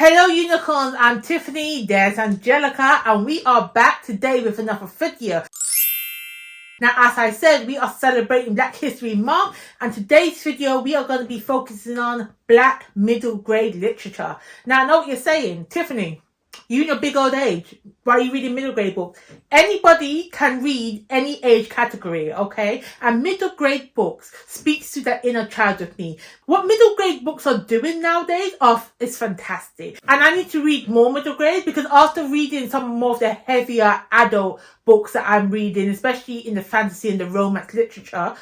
Hello unicorns, I'm Tiffany, there's Angelica, and we are back today with another video. Now, as I said, we are celebrating Black History Month, and today's video we are going to be focusing on Black middle grade literature. Now, I know what you're saying, Tiffany, you in your big old age, why are you reading middle grade books? Anybody can read any age category, okay? And middle grade books speaks to that inner child of me. What middle grade books are doing nowadays is fantastic. And I need to read more middle grade because after reading some more of the heavier adult books that I'm reading, especially in the fantasy and the romance literature,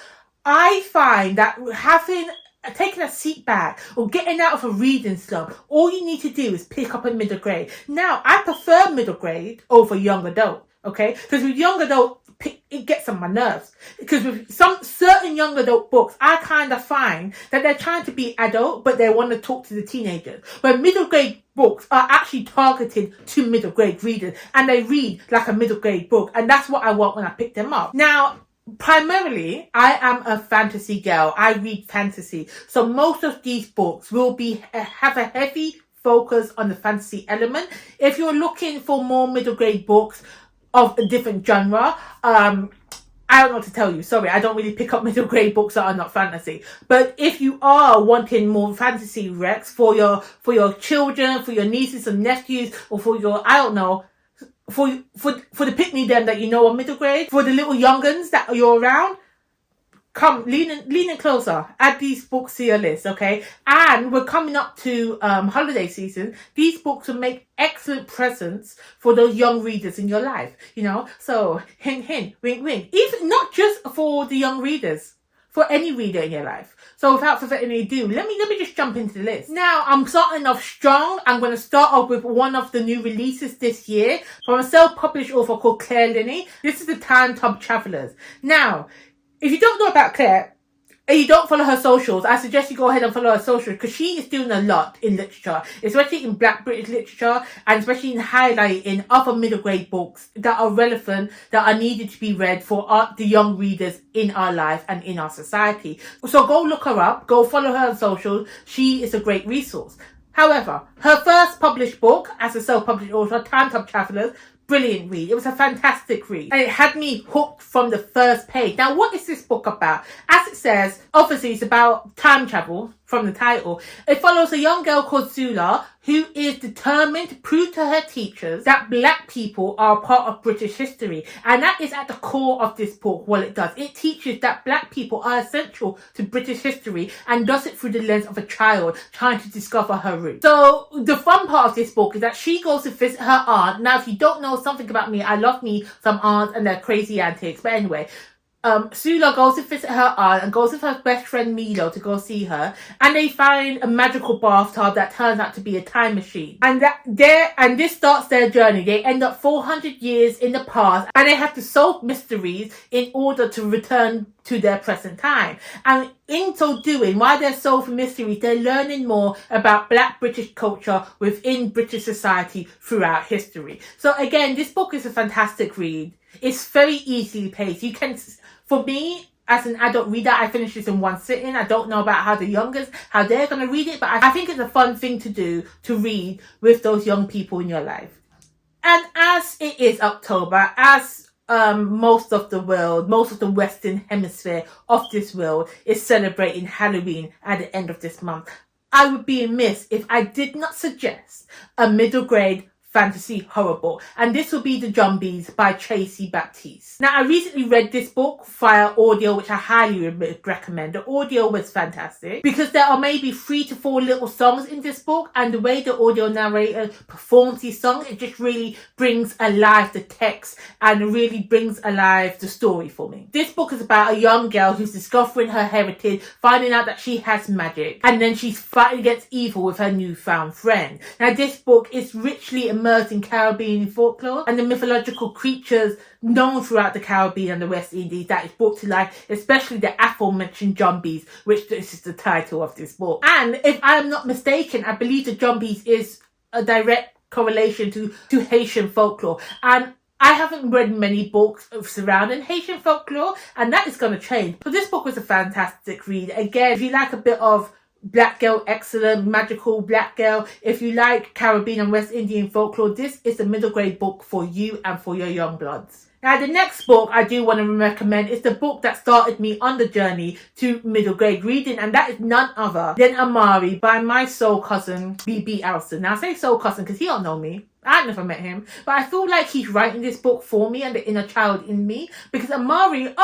I find that taking a seat back or getting out of a reading slump, all you need to do is pick up a middle grade. Now, I prefer middle grade over young adult, okay? Because with young adult, it gets on my nerves. Because with some certain young adult books, I kind of find that they're trying to be adult, but they want to talk to the teenagers. But middle grade books are actually targeted to middle grade readers, and they read like a middle grade book, and that's what I want when I pick them up. Now, primarily, I am a fantasy girl. I read fantasy. So most of these books will have a heavy focus on the fantasy element. If you're looking for more middle grade books of a different genre, I don't know what to tell you. Sorry, I don't really pick up middle grade books that are not fantasy. But if you are wanting more fantasy recs for your children, for your nieces and nephews, or for your, I don't know, for the pick-me them that you know are middle grade, for the little young'uns that you're around, come, lean in closer, add these books to your list, okay? And we're coming up to holiday season. These books will make excellent presents for those young readers in your life, you know? So, hint, hint, wink, wink. Even not just for the young readers, for any reader in your life. So without further ado, let me just jump into the list. Now, I'm starting off strong. I'm going to start off with one of the new releases this year from a self-published author called Linney. This is the Tob Travelers. Now, if you don't know about Claire, and you don't follow her socials, I suggest you go ahead and follow her socials because she is doing a lot in literature, especially in Black British literature, and especially in highlighting other middle grade books that are relevant, that are needed to be read for the young readers in our life and in our society. So go look her up, go follow her on socials. She is a great resource. However, her first published book as a self-published author, Tob Travelers, brilliant read. It was a fantastic read. And it had me hooked from the first page. Now, what is this book about? As it says, obviously it's about time travel from the title. It follows a young girl called Zula who is determined to prove to her teachers that Black people are a part of British history. And that is at the core of this book. Well, it does. It teaches that Black people are essential to British history and does it through the lens of a child trying to discover her roots. So the fun part of this book is that she goes to visit her aunt. Now, if you don't know something about me, I love me some aunts and their crazy antics. But anyway, Sula goes to visit her aunt and goes with her best friend Milo to go see her, and they find a magical bathtub that turns out to be a time machine. And this starts their journey. They end up 400 years in the past, and they have to solve mysteries in order to return to their present time. And in so doing, while they're solving mysteries, they're learning more about Black British culture within British society throughout history. So again, this book is a fantastic read. It's very easily paced. You can, for me, as an adult reader, I finished this in one sitting. I don't know about how the youngest, how they're going to read it, but I think it's a fun thing to do, to read with those young people in your life. And as it is October, as most of the world, most of the Western hemisphere of this world is celebrating Halloween at the end of this month, I would be amiss if I did not suggest a middle grade fantasy horror book, and this will be The JUMBIES by Tracey Baptiste. Now, I recently read this book via audio, which I highly recommend. The audio was fantastic because there are maybe 3 to 4 little songs in this book, and the way the audio narrator performs these songs, it just really brings alive the text and really brings alive the story for me. This book is about a young girl who's discovering her heritage, finding out that she has magic, and then she's fighting against evil with her newfound friend. Now, this book is richly immersed in Caribbean folklore and the mythological creatures known throughout the Caribbean and the West Indies that is brought to life, especially the aforementioned Jumbies, which this is the title of this book. And if I am not mistaken, I believe the Jumbies is a direct correlation to Haitian folklore. And I haven't read many books surrounding Haitian folklore, and that is going to change. So this book was a fantastic read. Again, if you like a bit of Black girl, excellent, magical black girl. If you like Caribbean and West Indian folklore, this is a middle grade book for you and for your young bloods. Now, the next book I do want to recommend is the book that started me on the journey to middle grade reading, and that is none other than Amari by my soul cousin, BB Alston. Now, I say soul cousin because he don't know me. I've never met him, but I feel like he's writing this book for me and the inner child in me, because Amari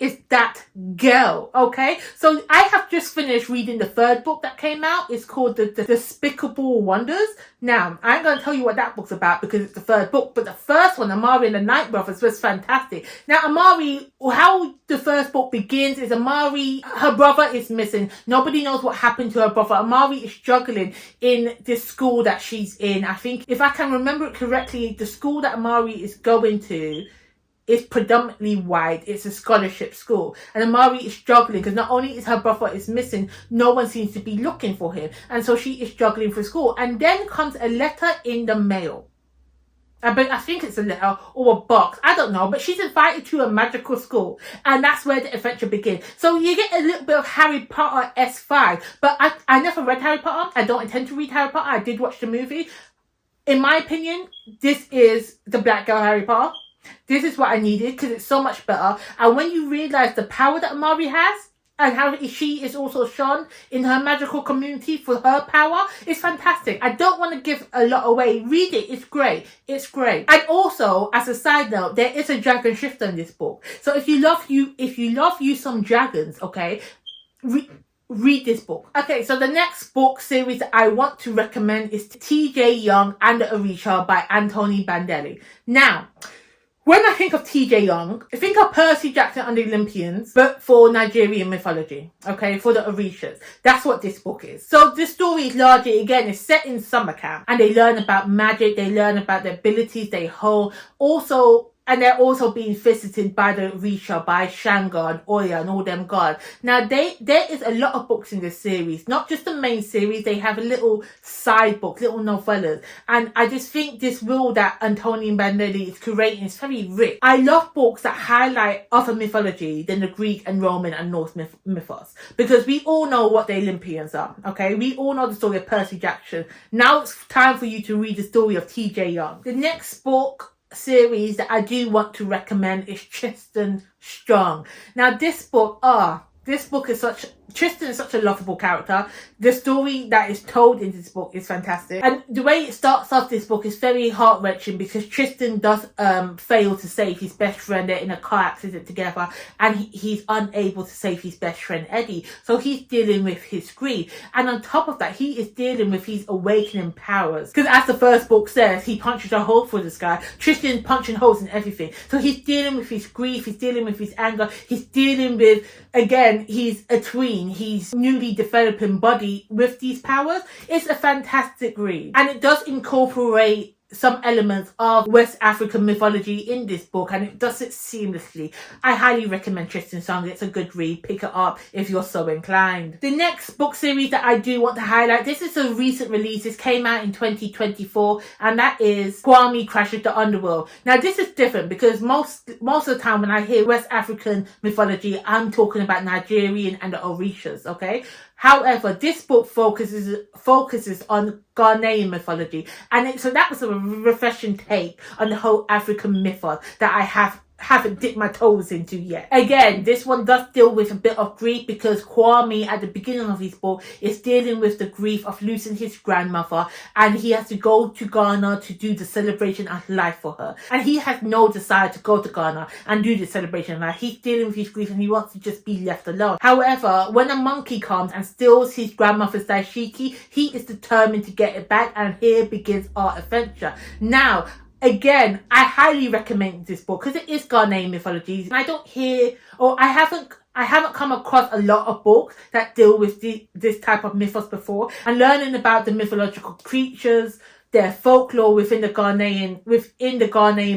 is that girl, okay? So I have just finished reading the third book that came out. It's called The Despicable Wonders. Now, I ain't going to tell you what that book's about because it's the third book, but the first one, Amari and the Night Brothers, was fantastic. Now, Amari, how the first book begins is Amari, her brother is missing. Nobody knows what happened to her brother. Amari is struggling in this school that she's in. I think, if I can remember it correctly, the school that Amari is going to is predominantly white. It's a scholarship school, and Amari is struggling because not only is her brother is missing, no one seems to be looking for him, and so she is struggling for school. And then comes a letter in the mail. I think it's a letter or a box, I don't know, but she's invited to a magical school, and that's where the adventure begins. So you get a little bit of Harry Potter S5, but I never read Harry Potter. I don't intend to read Harry Potter. I did watch the movie. In my opinion, this is the black girl Harry Potter. This is what I needed because it's so much better. And when you realise the power that Amari has and how she is also shown in her magical community for her power, it's fantastic. I don't want to give a lot away. Read it. It's great. It's great. And also, as a side note, there is a dragon shifter in this book. So if you love you some dragons, okay, read this book. Okay, so the next book series that I want to recommend is T.J. Young and the ORISHAS by Antonie Bandele. Now, when I think of T.J. Young, I think of Percy Jackson and the Olympians, but for Nigerian mythology, okay, for the ORISHAS. That's what this book is. So this story is largely, again, it's set in summer camp, and they learn about magic, they learn about the abilities they hold, and they're also being visited by the ORISHA, by Shango and Oya and all them gods. Now, there is a lot of books in this series. Not just the main series, they have a little side books, little novellas. And I just think this world that Antonie Bandele is creating is very rich. I love books that highlight other mythology than the Greek and Roman and Norse mythos. Because we all know what the Olympians are, okay? We all know the story of Percy Jackson. Now it's time for you to read the story of T.J. Young. The next book series that I do want to recommend is Tristan Strong. Now this book is Tristan is such a lovable character. The story that is told in this book is fantastic. And the way it starts off this book is very heart-wrenching because Tristan does fail to save his best friend. They're in a car accident together and he's unable to save his best friend Eddie. So he's dealing with his grief. And on top of that, he is dealing with his awakening powers. Because as the first book says, he punches a hole through the sky. Tristan's punching holes in everything. So he's dealing with his grief, he's dealing with his anger, he's dealing with, again, he's a tween. He's newly developing body with these powers. It's a fantastic read, and it does incorporate some elements of West African mythology in this book, and it does it seamlessly. I highly recommend Tristan Strong. It's a good read. Pick it up if you're so inclined. The next book series that I do want to highlight, this is a recent release. This came out in 2024, and that is Kwame Crashes the Underworld. Now this is different because most of the time when I hear West African mythology, I'm talking about Nigerian and the ORISHAS, okay? However, this book focuses on Ghanaian mythology, and so that was a refreshing take on the whole African mythos that I haven't dipped my toes into yet. Again, this one does deal with a bit of grief because Kwame at the beginning of his book is dealing with the grief of losing his grandmother, and he has to go to Ghana to do the celebration of life for her. And he has no desire to go to Ghana and do the celebration of life. He's dealing with his grief and he wants to just be left alone. However, when a monkey comes and steals his grandmother's dashiki, he is determined to get it back, and here begins our adventure. Now, again, I highly recommend this book because it is Ghanaian mythology, and I haven't come across a lot of books that deal with this type of mythos before, and learning about the mythological creatures, their folklore within the Ghanaian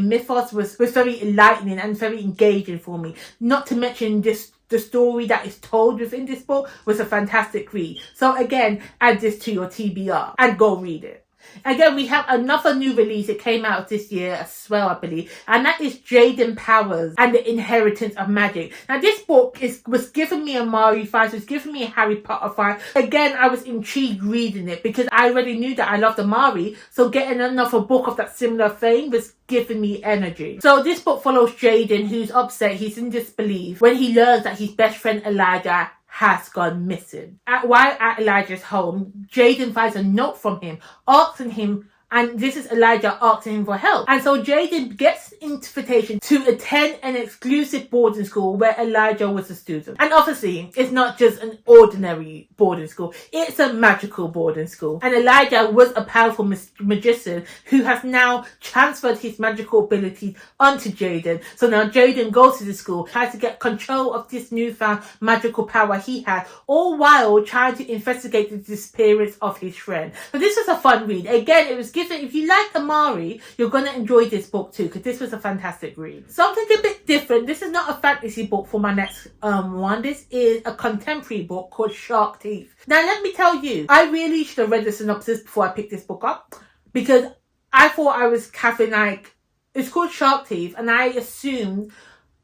mythos was very enlightening and very engaging for me. Not to mention the story that is told within this book was a fantastic read. So again, add this to your TBR and go read it. Again, we have another new release that came out this year as well, I believe, and that is Jaden Powers and the Inheritance of Magic. Now, this book was giving me Amari vibes, was giving me a Harry Potter vibe. Again, I was intrigued reading it because I already knew that I loved Amari, so getting another book of that similar thing was giving me energy. So this book follows Jaden, who's upset, he's in disbelief when he learns that his best friend Elijah has gone missing. While at Elijah's home, Jaden finds a note from him asking him, and this is Elijah asking him for help. And so Jaden gets an invitation to attend an exclusive boarding school where Elijah was a student. And obviously, it's not just an ordinary boarding school. It's a magical boarding school. And Elijah was a powerful magician who has now transferred his magical abilities onto Jaden. So now Jaden goes to the school, tries to get control of this newfound magical power he has, all while trying to investigate the disappearance of his friend. So this was a fun read. Again, it was given, if you like Amari, you're going to enjoy this book too, because this was a fantastic read. Something a bit different. This is not a fantasy book for my next one. This is a contemporary book called Shark Teeth. Now, let me tell you, I really should have read the synopsis before I picked this book up, because I thought I was having it's called Shark Teeth, and I assumed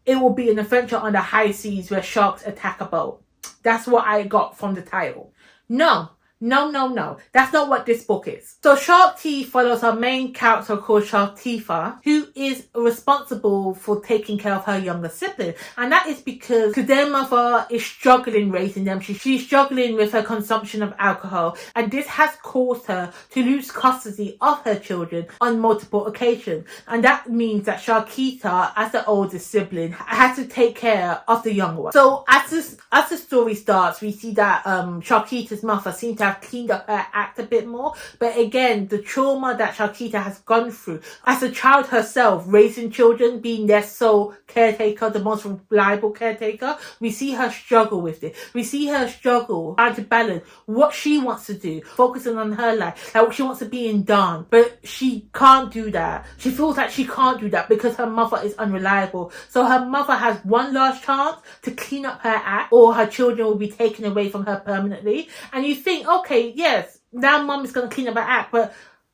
it will be an adventure on the high seas where sharks attack a boat. That's what I got from the title. No. That's not what this book is. So Shark Teeth follows our main character called Shark Tifa, who is responsible for taking care of her younger sibling. And that is because their mother is struggling raising them. She's struggling with her consumption of alcohol. And this has caused her to lose custody of her children on multiple occasions. And that means that Sharkita, as the oldest sibling, has to take care of the younger one. So as the story starts, we see that Sharkita's mother seems to have cleaned up her act a bit more, but again, the trauma that Sharkita has gone through as a child herself, raising children, being their sole caretaker, the most reliable caretaker, we see her struggle with it. We see her struggle trying to balance what she wants to do, focusing on her life, like she wants to be in dance, but she can't do that. She feels like she can't do that because her mother is unreliable. So her mother has one last chance to clean up her act, or her children will be taken away from her permanently. And you think, okay, yes, now mum is going to clean up her act, but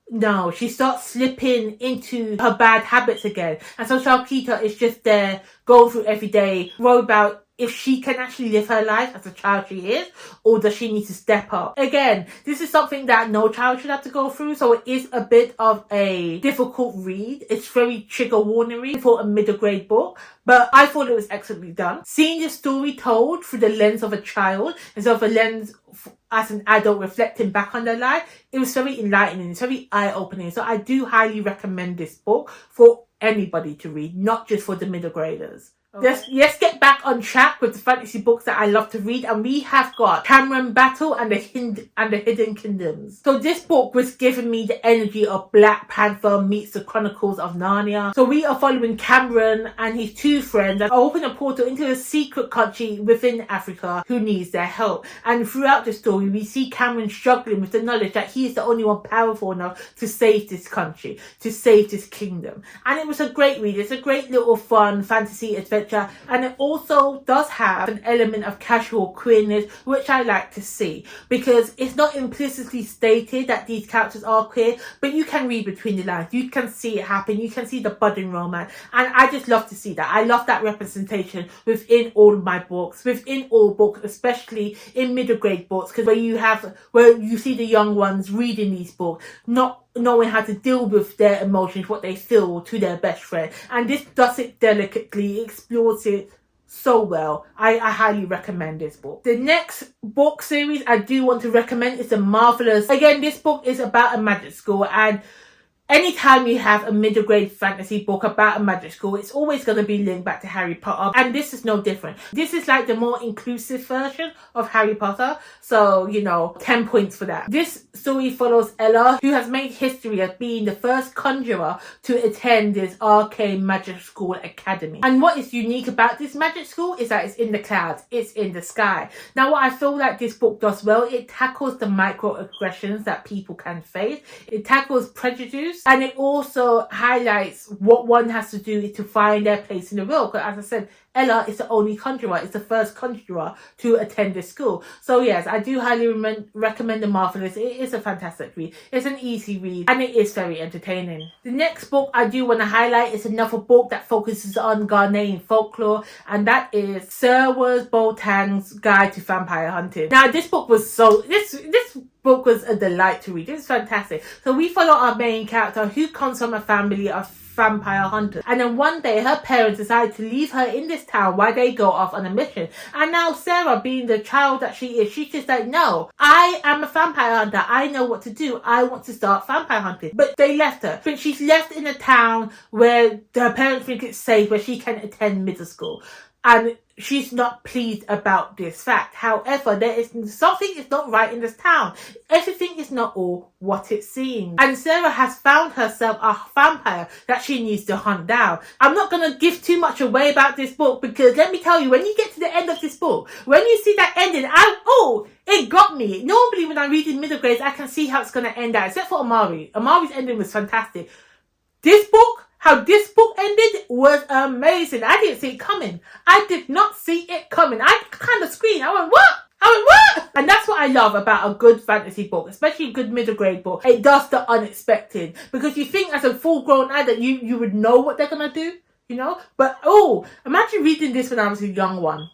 no, she starts slipping into her bad habits again. And so Sharkita is just there, going through every day, worried about if she can actually live her life as a child she is, or does she need to step up? Again, this is something that no child should have to go through, so it is a bit of a difficult read. It's very trigger warning for a middle grade book, but I thought it was excellently done. Seeing the story told through the lens of a child instead of a lens as an adult reflecting back on their life, it was very enlightening, it's very eye-opening. So I do highly recommend this book for anybody to read, not just for the middle graders. Okay. Let's get back on track with the fantasy books that I love to read, and we have got Cameron Battle and the Hidden Kingdoms. So this book was giving me the energy of Black Panther meets the Chronicles of Narnia. So we are following Cameron and his two friends that open a portal into a secret country within Africa who needs their help. And throughout the story, we see Cameron struggling with the knowledge that he is the only one powerful enough to save this country, to save this kingdom. And it was a great read. It's a great little fun fantasy adventure. And it also does have an element of casual queerness, which I like to see, because it's not implicitly stated that these characters are queer, but you can read between the lines. You can see it happen. You can see the budding romance, and I just love to see that. I love that representation within all of my books, within all books, especially in middle grade books, because where you see the young ones reading these books, not knowing how to deal with their emotions, what they feel to their best friend. And this does it delicately, explores it so well. I highly recommend this book. The next book series I do want to recommend is The Marvelous. Again, this book is about a magic school, and anytime you have a middle grade fantasy book about a magic school, it's always going to be linked back to Harry Potter. And this is no different. This is like the more inclusive version of Harry Potter. So, 10 points for that. This story follows Ella, who has made history as being the first conjurer to attend this arcane magic school academy. And what is unique about this magic school is that it's in the clouds. It's in the sky. Now, what I feel like this book does well, it tackles the microaggressions that people can face. It tackles prejudice truths, and it also highlights what one has to do to find their place in the world. Because as I said, Ella is the only conjurer, it's the first conjurer to attend this school. So yes, I do highly recommend the Marvelous. It is a fantastic read. It's an easy read and it is very entertaining. The next book I do want to highlight is another book that focuses on Ghanaian folklore, and that is SERWA's BOATENG'S Guide to Vampire Hunting. Now this book was this book was a delight to read. It's fantastic. So we follow our main character who comes from a family of vampire hunters, and then one day her parents decide to leave her in this town while they go off on a mission. And now Sarah, being the child that she is, she's just like, no, I am a vampire hunter, I know what to do, I want to start vampire hunting. But they left her, but she's left in a town where her parents think it's safe, where she can attend middle school, and she's not pleased about this fact. However, there is something is not right in this town. Everything is not all what it seems. And Sarah has found herself a vampire that she needs to hunt down. I'm not going to give too much away about this book, because let me tell you, when you get to the end of this book, when you see that ending, it got me. Normally when I read in middle grades, I can see how it's going to end out, except for Amari. Amari's ending was fantastic. This book, how this book ended was amazing. I didn't see it coming. I did not see it coming. I kind of screamed. I went, what? And that's what I love about a good fantasy book, especially a good middle grade book. It does the unexpected, because you think as a full grown adult you would know what they're gonna do, you know. But imagine reading this when I was a young one.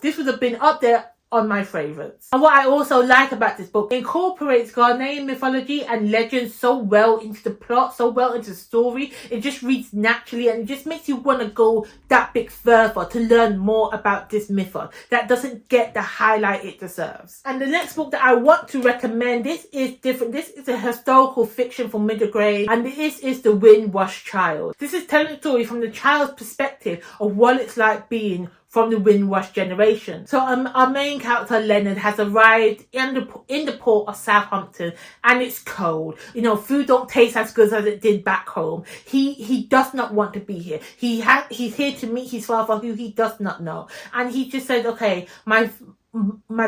This would have been up there on my favourites. And what I also like about this book, it incorporates Ghanaian mythology and legends so well into the plot, so well into the story. It just reads naturally, and it just makes you want to go that bit further to learn more about this mythos that doesn't get the highlight it deserves. And the next book that I want to recommend, this is different. This is a historical fiction for middle grade, and this is The Windwashed Child. This is telling a story from the child's perspective of what it's like being from the windwashed generation. So our main character Leonard has arrived in the port of Southampton, and it's cold. You know, food don't taste as good as it did back home. He does not want to be here. He's here to meet his father, who he does not know. And he just said, okay, my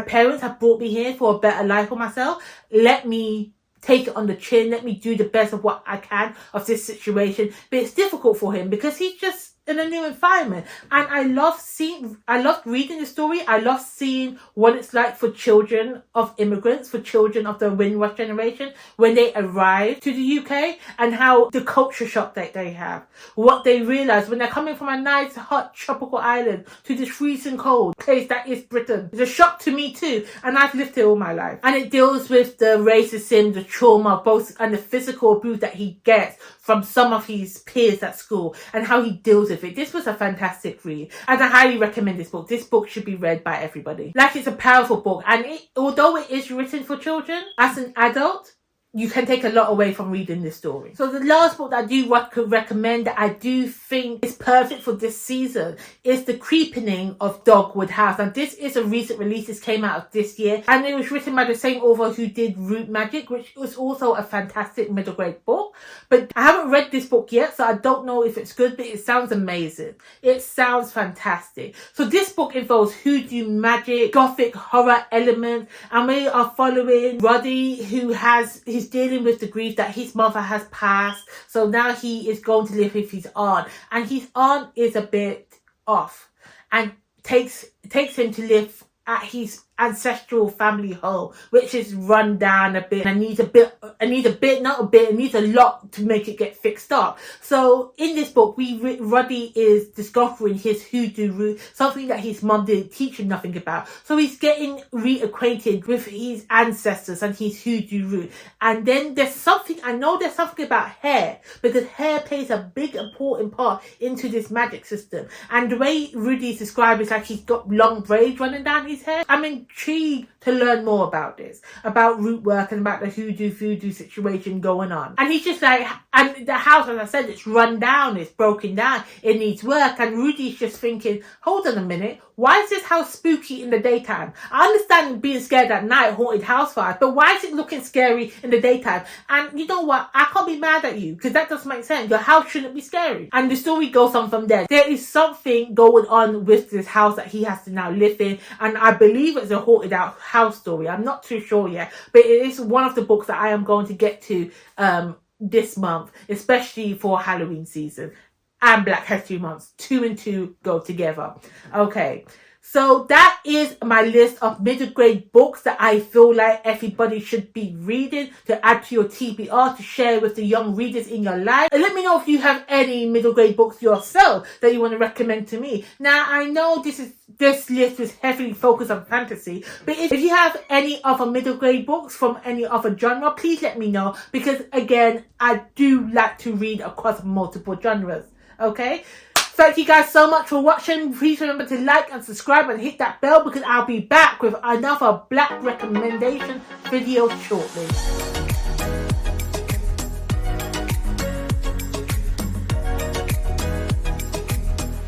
parents have brought me here for a better life for myself. Let me take it on the chin. Let me do the best of what I can of this situation. But it's difficult for him because he's just in a new environment. And I love reading the story. I love seeing what it's like for children of immigrants, for children of the windwashed generation, when they arrive to the UK, and how the culture shock that they have, what they realise when they're coming from a nice hot tropical island to this freezing cold place that is Britain. It's a shock to me too, and I've lived it all my life. And it deals with the racism, the trauma, both, and the physical abuse that he gets from some of his peers at school, and how he deals with it. This was a fantastic read, and I highly recommend this book. This book should be read by everybody. Like, it's a powerful book, and although it is written for children, as an adult, you can take a lot away from reading this story. So the last book that I do recommend, that I do think is perfect for this season, is The Creepening of Dogwood House. And this is a recent release. This came out of this year, and it was written by the same author who did Root Magic, which was also a fantastic middle grade book. But I haven't read this book yet, so I don't know if it's good, but it sounds amazing. It sounds fantastic. So this book involves hoodoo magic, gothic horror elements, and we are following Roddy, who he's dealing with the grief that his mother has passed. So now he is going to live with his aunt, and his aunt is a bit off, and takes him to live at his ancestral family home, which is run down a bit, and needs a lot to make it get fixed up. So in this book, Roddy is discovering his hoodoo root, something that his mum didn't teach him nothing about. So he's getting reacquainted with his ancestors and his hoodoo root. And then there's something about hair, because hair plays a big important part into this magic system. And the way Rudy's described is like he's got long braids running down his hair. I mean, intrigued to learn more about this, about root work and about the hoodoo voodoo situation going on. And he's just like, and the house, as I said, it's run down, it's broken down, it needs work. And Rudy's just thinking, hold on a minute, why is this house spooky in the daytime? I understand being scared at night, haunted house fires, but why is it looking scary in the daytime? And you know what? I can't be mad at you, because that doesn't make sense. Your house shouldn't be scary. And the story goes on from there. There is something going on with this house that he has to now live in, and I believe it's a haunted out house story. I'm not too sure yet, but it is one of the books that I am going to get to this month, especially for Halloween season and Black History Month. 2 and 2 go together. Okay. So that is my list of middle grade books that I feel like everybody should be reading to add to your TBR, to share with the young readers in your life. And let me know if you have any middle grade books yourself that you want to recommend to me. Now, I know this list is heavily focused on fantasy, but if you have any other middle grade books from any other genre, please let me know, because again, I do like to read across multiple genres. Okay? Thank you guys so much for watching. Please remember to like and subscribe and hit that bell, because I'll be back with another Black recommendation video shortly.